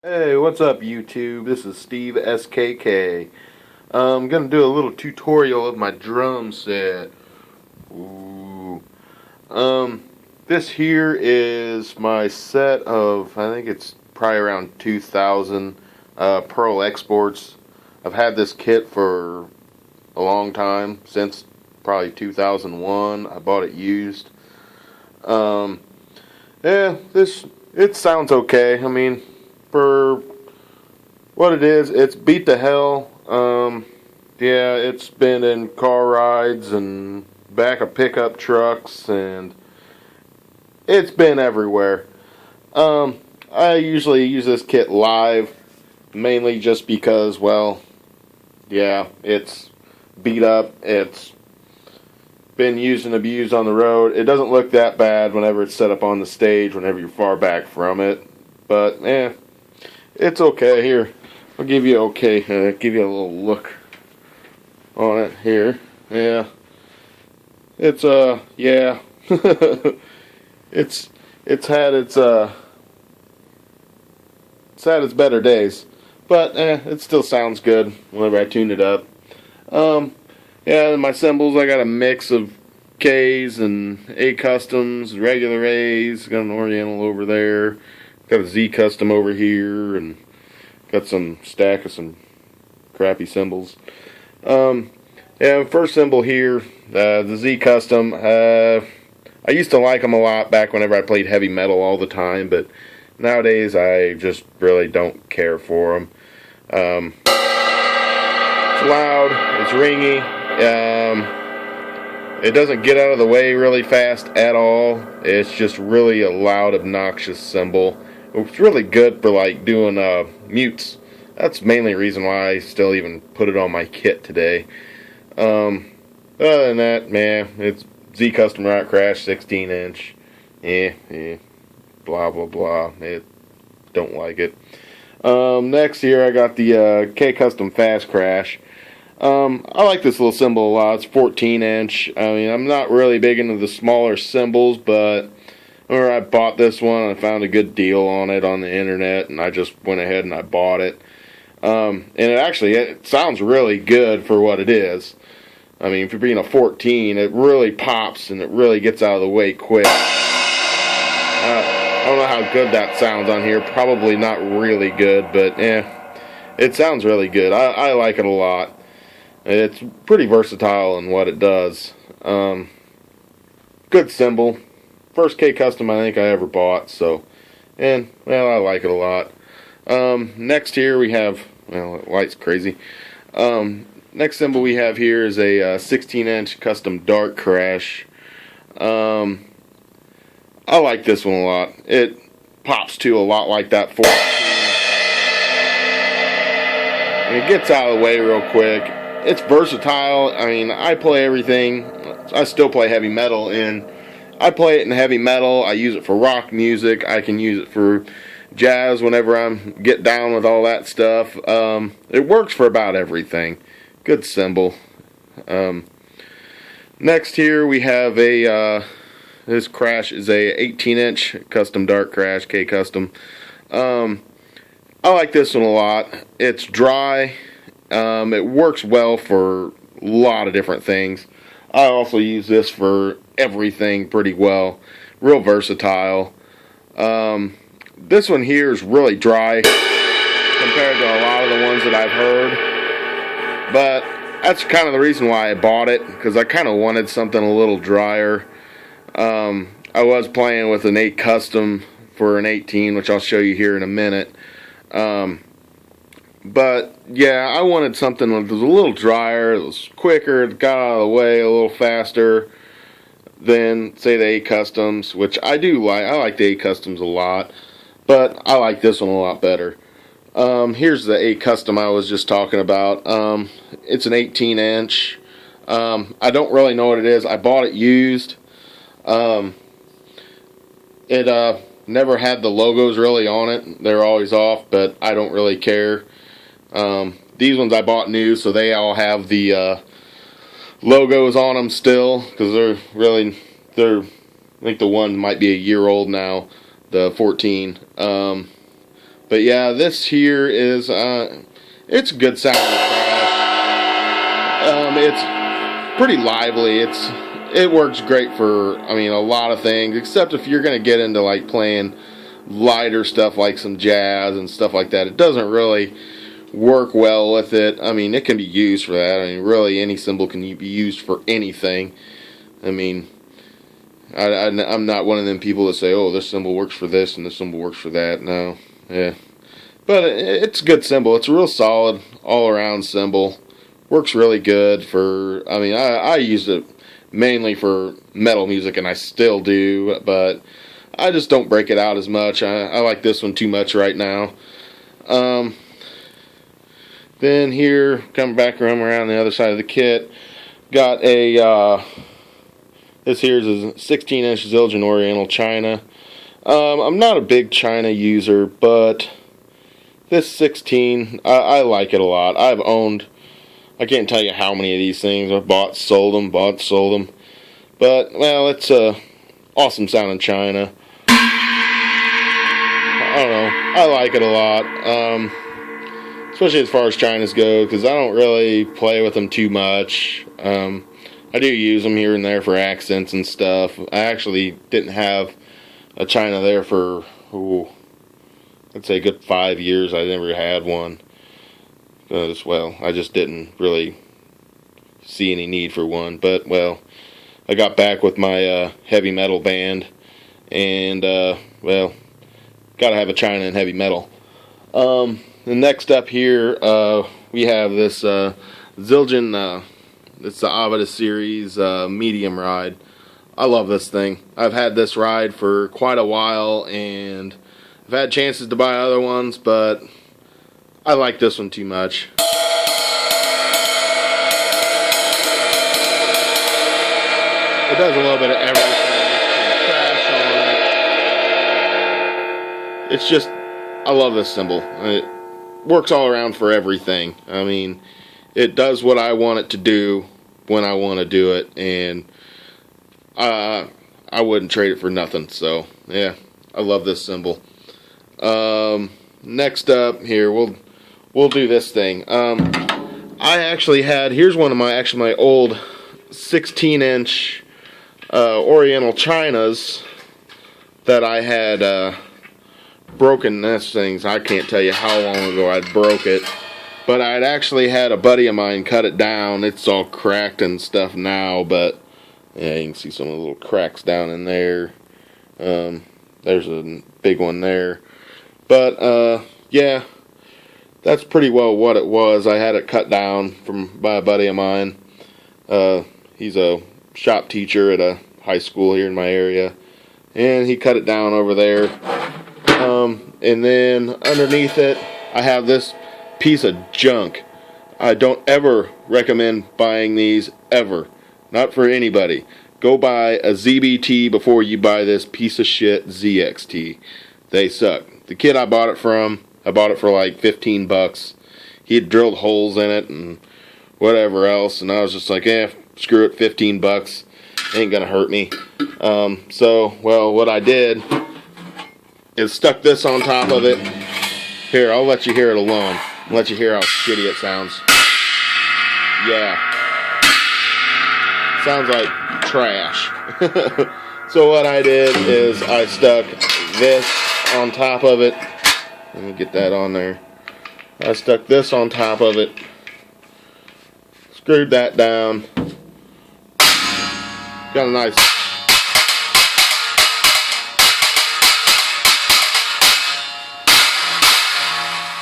Hey, what's up YouTube? This is Steve SKK. I'm gonna do a little tutorial of my drum set. Ooh. This here is my set of, I think it's probably around 2,000 Pearl exports. I've had this kit for a long time, since probably 2001. I bought it used. Um, yeah, it sounds okay. I mean, for what it is, it's beat to hell. Yeah, it's been in car rides and back of pickup trucks, and it's been everywhere. I usually use this kit live, mainly just because, well, yeah, it's beat up. It's been used and abused on the road. It doesn't look that bad whenever it's set up on the stage, whenever you're far back from it. But, it's okay. Here, I'll give you give you a little look on it here. Yeah. It's yeah. it's it's had its better days. But it still sounds good whenever I tune it up. Yeah, and my cymbals, I got a mix of K's and A customs, regular A's, got an Oriental over there, got a Z custom over here, and got some stack of some crappy cymbals. Yeah, first cymbal here, the Z custom. I used to like them a lot back whenever I played heavy metal all the time, but nowadays I just really don't care for them. It's loud, it's ringy. It doesn't get out of the way really fast at all. It's just really a loud, obnoxious cymbal. It's really good for like doing mutes. That's mainly the reason why I still even put it on my kit today. Other than that, man, it's Z Custom Rock Crash 16-inch. Blah blah blah. Don't like it. Next here I got the K Custom Fast Crash. I like this little cymbal a lot. It's 14-inch. I mean, I'm not really big into the smaller cymbals, but whenever I bought this one, I found a good deal on it on the internet, and I just went ahead and I bought it. And it sounds really good for what it is. I mean, for being a 14, it really pops and it really gets out of the way quick. I don't know how good that sounds on here. Probably not really good, but it sounds really good. I like it a lot. It's pretty versatile in what it does. Good cymbal. First K Custom I think I ever bought, so, I like it a lot. Next here we have, well, the light's crazy. Next cymbal we have here is a 16-inch Custom Dark Crash. I like this one a lot. It pops to a lot like that 14. And it gets out of the way real quick. It's versatile. I mean, I play everything. I still play heavy metal, and I play it in heavy metal. I use it for rock music. I can use it for jazz whenever I'm get down with all that stuff. It works for about everything. Good cymbal. Next here we have this crash is a 18-inch Custom Dark Crash, K Custom. I like this one a lot. It's dry. It works well for a lot of different things. I also use this for everything pretty well. Real versatile. This one here is really dry compared to a lot of the ones that I've heard. But that's kind of the reason why I bought it, because I kind of wanted something a little drier. I was playing with an 8 Custom for an 18, which I'll show you here in a minute. But yeah, I wanted something that was a little drier, it was quicker, it got out of the way a little faster than, say, the 8 Customs, which I do like. I like the 8 Customs a lot, but I like this one a lot better. Here's the 8 Custom I was just talking about. It's an 18-inch. I don't really know what it is. I bought it used. It never had the logos really on it. They're always off, but I don't really care. These ones I bought new, so they all have the logos on them still, because I think the one might be a year old now, the 14. But yeah, this here is it's a good sounding crash. It's pretty lively. It works great for, I mean, a lot of things, except if you're going to get into like playing lighter stuff like some jazz and stuff like that. It doesn't really work well with it. I mean, it can be used for that. I mean, really any cymbal can be used for anything. I mean, I'm not one of them people that say, oh, this cymbal works for this and this cymbal works for that. No, yeah. But it's a good cymbal. It's a real solid all-around cymbal. Works really good for, I mean, I use it mainly for metal music, and I still do, but I just don't break it out as much. I like this one too much right now. Then here, coming back around the other side of the kit, got a, this here is a 16-inch Zildjian Oriental China. I'm not a big China user, but this 16, I like it a lot. I've owned, I can't tell you how many of these things I've bought, sold them. But, well, it's a awesome sounding China. I don't know. I like it a lot. Especially as far as Chinas go, because I don't really play with them too much. I do use them here and there for accents and stuff. I actually didn't have a China there for, I'd say a good 5 years. I never had one. Because, well, I just didn't really see any need for one. But, well, I got back with my heavy metal band. And, well, gotta have a China in heavy metal. The next up here, we have this Zildjian, it's the Avedis series medium ride. I love this thing. I've had this ride for quite a while, and I've had chances to buy other ones, but I like this one too much. It does a little bit of everything. Crash on it. It's just, I love this cymbal. It works all around for everything. I mean, it does what I want it to do when I want to do it, and I wouldn't trade it for nothing. So yeah, I love this cymbal. Next up here, we'll do this thing. I actually had, here's one of my old 16-inch Oriental Chinas that I had broken. This things, I can't tell you how long ago I broke it, but I'd actually had a buddy of mine cut it down. It's all cracked and stuff now, but yeah, you can see some of the little cracks down in there. There's a big one there, but yeah, that's pretty well what it was. I had it cut down by a buddy of mine. He's a shop teacher at a high school here in my area, and he cut it down over there. And then underneath it, I have this piece of junk. I don't ever recommend buying these, ever. Not for anybody. Go buy a ZBT before you buy this piece of shit ZXT. They suck. The kid I bought it from, I bought it for like 15 bucks. He had drilled holes in it and whatever else, and I was just like, screw it, 15 bucks. Ain't gonna hurt me. So, well, what I did is stuck this on top of it. Here, I'll let you hear it alone. I'll let you hear how shitty it sounds. Yeah. Sounds like trash. So what I did is I stuck this on top of it. Let me get that on there. I stuck this on top of it. Screwed that down. Got a nice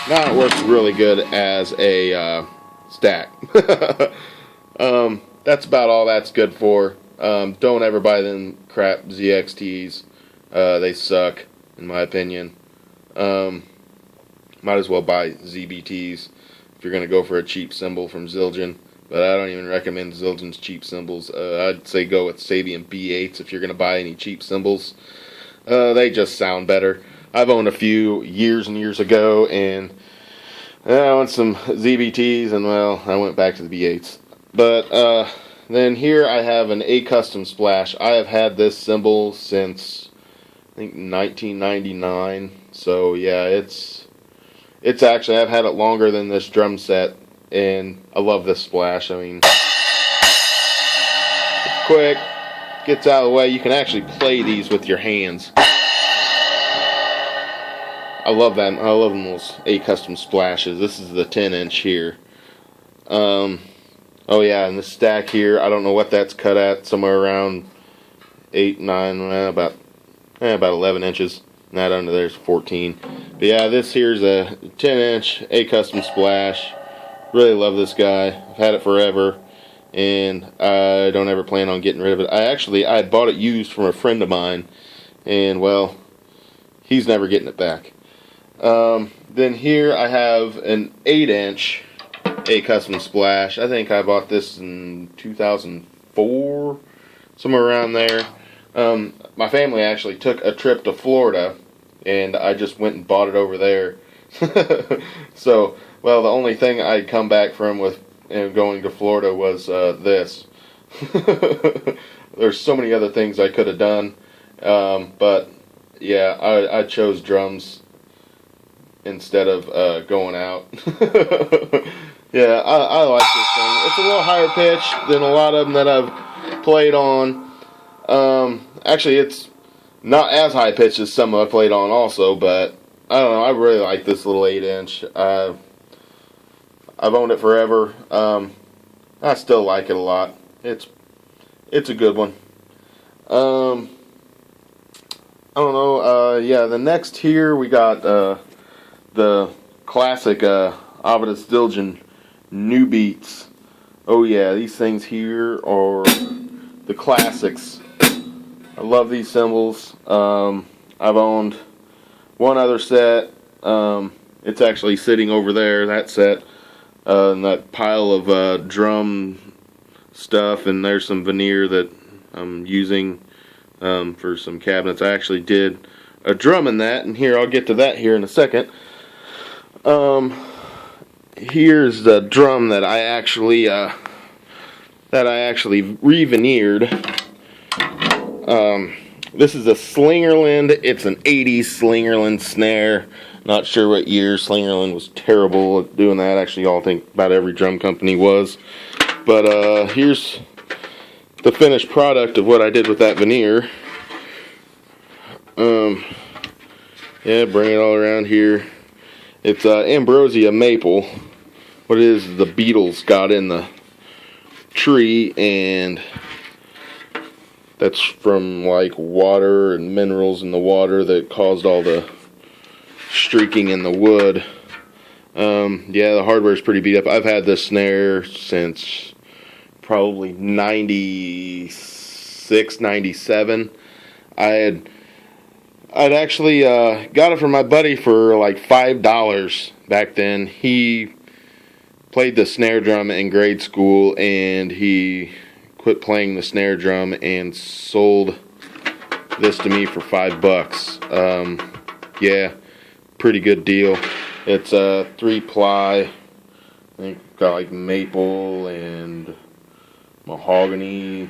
now it works really good as a stack. That's about all that's good for. Don't ever buy them crap ZXTs. They suck, in my opinion. Might as well buy ZBTs if you're going to go for a cheap cymbal from Zildjian. But I don't even recommend Zildjian's cheap cymbals. I'd say go with Sabian B8s if you're going to buy any cheap cymbals. They just sound better. I've owned a few years and years ago, and I went some ZBTs, and well, I went back to the B8s. But then here I have an A Custom Splash. I have had this cymbal since I think 1999. So yeah, it's it's actually, I've had it longer than this drum set, and I love this splash. I mean, it's quick, gets out of the way. You can actually play these with your hands. I love that. I love those A custom splashes. This is the 10-inch here. Oh yeah, and the stack here, I don't know what that's cut at. Somewhere around 8, 9, about 11 inches. And that under there's 14. But yeah, this here's a 10-inch A custom splash. Really love this guy. I've had it forever, and I don't ever plan on getting rid of it. I had bought it used from a friend of mine, and well, he's never getting it back. Then here I have an 8-inch A custom splash. I think I bought this in 2004, somewhere around there. My family actually took a trip to Florida, and I just went and bought it over there. So, well, the only thing I'd come back from with going to Florida was this. There's so many other things I could have done, but yeah, I chose drums instead of going out. Yeah, I like this thing. It's a little higher pitch than a lot of them that I've played on. Actually, it's not as high pitched as some I've played on also, but I don't know, I really like this little 8-inch. I've owned it forever. I still like it a lot. It's a good one. I don't know, yeah, the next here we got the classic Avedis Zildjian New Beats. Oh yeah, these things here are the classics. I love these cymbals. I've owned one other set. It's actually sitting over there, that set, in that pile of drum stuff, and there's some veneer that I'm using for some cabinets. I actually did a drum in that, and here, I'll get to that here in a second. Here's the drum that I actually re-veneered. This is a Slingerland. It's an 80s Slingerland snare. Not sure what year. Slingerland was terrible at doing that. Actually, I think about every drum company was. But here's the finished product of what I did with that veneer. Yeah, bring it all around here. It's ambrosia maple. What it is the beetles got in the tree, and that's from like water and minerals in the water that caused all the streaking in the wood. Yeah, the hardware is pretty beat up. I've had this snare since probably 96, 97. I'd actually got it from my buddy for like $5 back then. He played the snare drum in grade school, and he quit playing the snare drum and sold this to me for $5. Yeah, pretty good deal. It's a 3-ply. I think got like maple and mahogany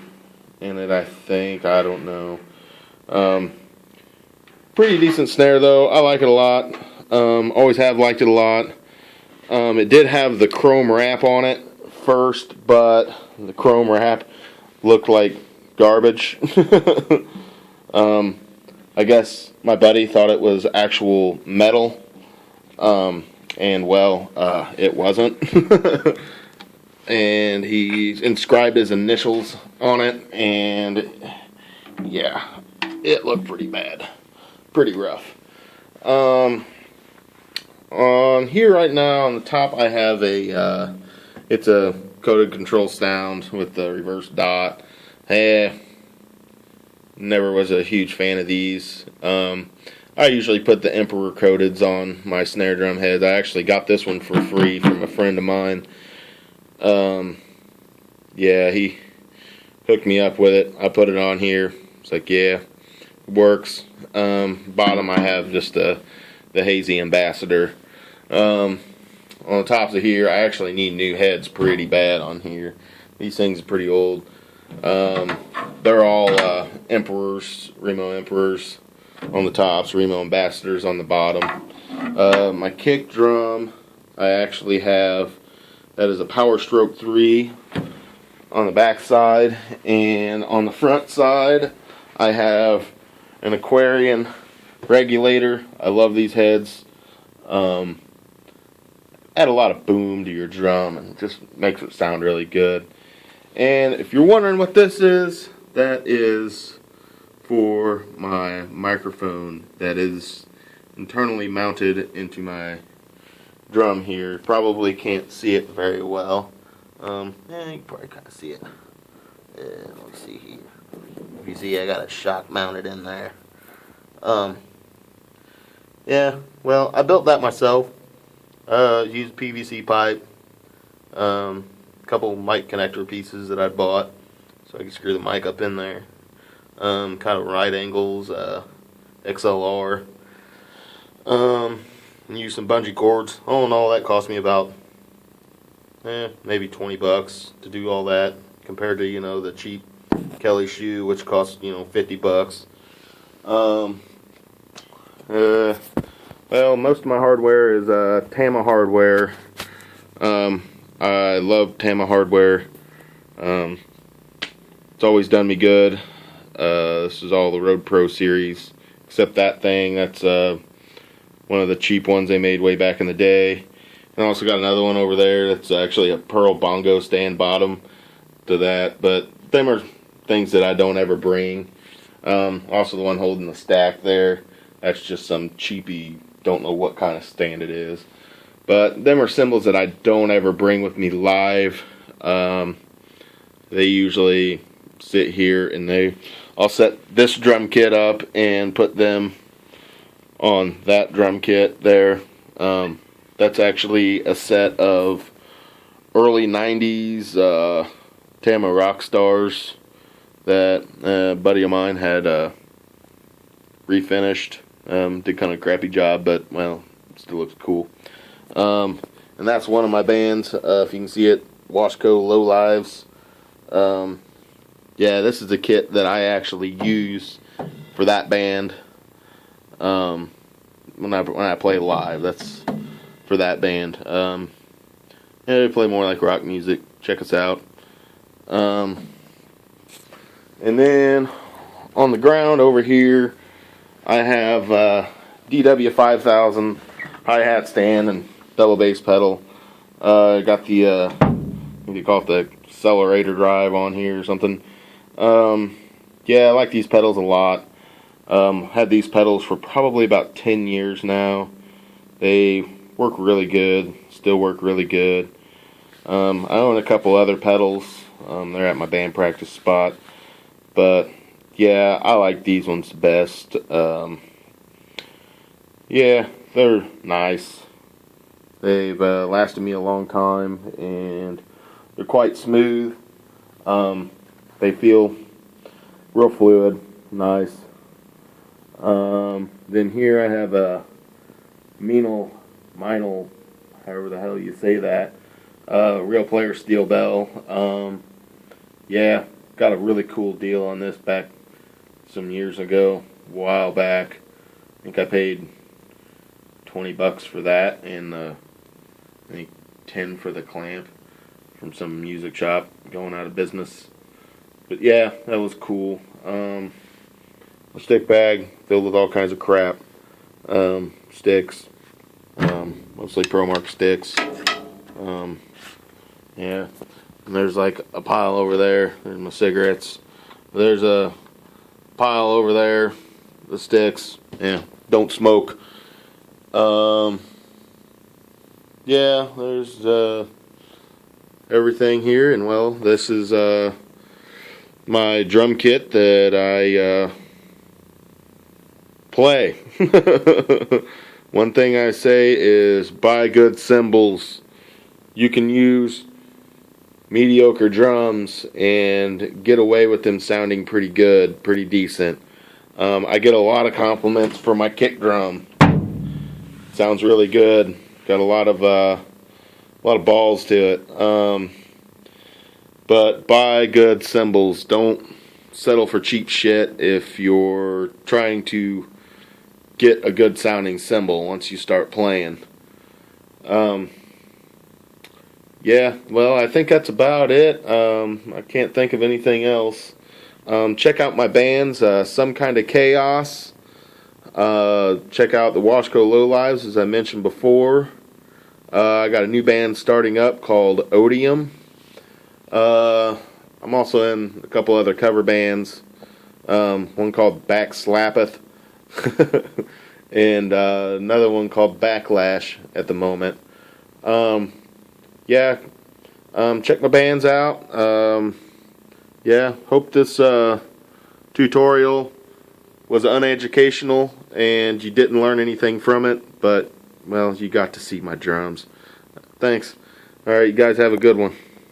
in it, I think. I don't know. Pretty decent snare though. I like it a lot. Always have liked it a lot. It did have the chrome wrap on it first, but the chrome wrap looked like garbage. I guess my buddy thought it was actual metal, and well, it wasn't. And he inscribed his initials on it, and yeah, it looked pretty bad, pretty rough. On here right now on the top I have it's a coded control sound with the reverse dot. Never was a huge fan of these. I usually put the Emperor codeds on my snare drum heads. I actually got this one for free from a friend of mine. Yeah, he hooked me up with it. I put it on here. It's like, yeah, it works. Bottom I have just the Hazy Ambassador. On the tops of here, I actually need new heads pretty bad on here. These things are pretty old. They're all Emperors, Remo Emperors on the tops, Remo Ambassadors on the bottom. My kick drum, I actually have, that is a Power Stroke 3 on the back side, and on the front side I have an Aquarian regulator. I love these heads. Add a lot of boom to your drum and it just makes it sound really good. And if you're wondering what this is, that is for my microphone that is internally mounted into my drum here. Probably can't see it very well. Yeah, you can probably kind of see it. Let me see here. If you see, I got a shock mounted in there. Yeah, well, I built that myself. Used PVC pipe. Couple mic connector pieces that I bought, so I can screw the mic up in there. Kind of right angles, XLR. And use some bungee cords. All in all, that cost me about maybe $20 to do all that, compared to the cheap Kelly shoe, which costs $50. Well, most of my hardware is Tama hardware. I love Tama hardware. It's always done me good. This is all the Road Pro series, except that thing. That's one of the cheap ones they made way back in the day. And I also got another one over there that's actually a pearl bongo stand bottom to that. But them are things that I don't ever bring. Also the one holding the stack there, that's just some cheapy, don't know what kind of stand it is. But them are cymbals that I don't ever bring with me live. They usually sit here, and I'll set this drum kit up and put them on that drum kit there. That's actually a set of early 90s Tama Rockstars that a buddy of mine had refinished. Did kind of a crappy job, but well, it still looks cool. And that's one of my bands. If you can see it, Washco Lowlifes. Yeah, this is the kit that I actually use for that band. When I play live, that's for that band. Yeah, we play more like rock music. Check us out. And then on the ground over here, I have DW5000 hi-hat stand and double bass pedal. Got the what do you call it, the accelerator drive on here or something. Yeah, I like these pedals a lot. Had these pedals for probably about 10 years now. They work really good, still work really good. I own a couple other pedals. They're at my band practice spot. But yeah, I like these ones best. Yeah, they're nice. They've lasted me a long time, and they're quite smooth. They feel real fluid, nice. Then here I have a Minel, however the hell you say that, Real Player steel bell. Yeah, got a really cool deal on this back some years ago, a while back. I think I paid $20 for that, and I think 10 for the clamp from some music shop going out of business. But yeah, that was cool. A stick bag filled with all kinds of crap. Sticks, mostly ProMark sticks. Yeah, and there's like a pile over there. There's my cigarettes. There's a pile over there. The sticks. Yeah, don't smoke. Yeah, there's everything here, and well, this is my drum kit that I play. One thing I say is buy good cymbals. You can use mediocre drums and get away with them sounding pretty good, pretty decent. I get a lot of compliments for my kick drum. Sounds really good. Got a lot of balls to it. But buy good cymbals. Don't settle for cheap shit if you're trying to get a good sounding cymbal once you start playing. Yeah, well, I think that's about it. I can't think of anything else. Check out my bands, Some Kind of Khaos. Check out the Washco Lowlifes, as I mentioned before. I got a new band starting up called Odium. I'm also in a couple other cover bands. One called Slappeth. And another one called Backlash at the moment. Yeah, check my bands out. Yeah, hope this tutorial was uneducational and you didn't learn anything from it, but, well, you got to see my drums. Thanks. Alright, you guys have a good one.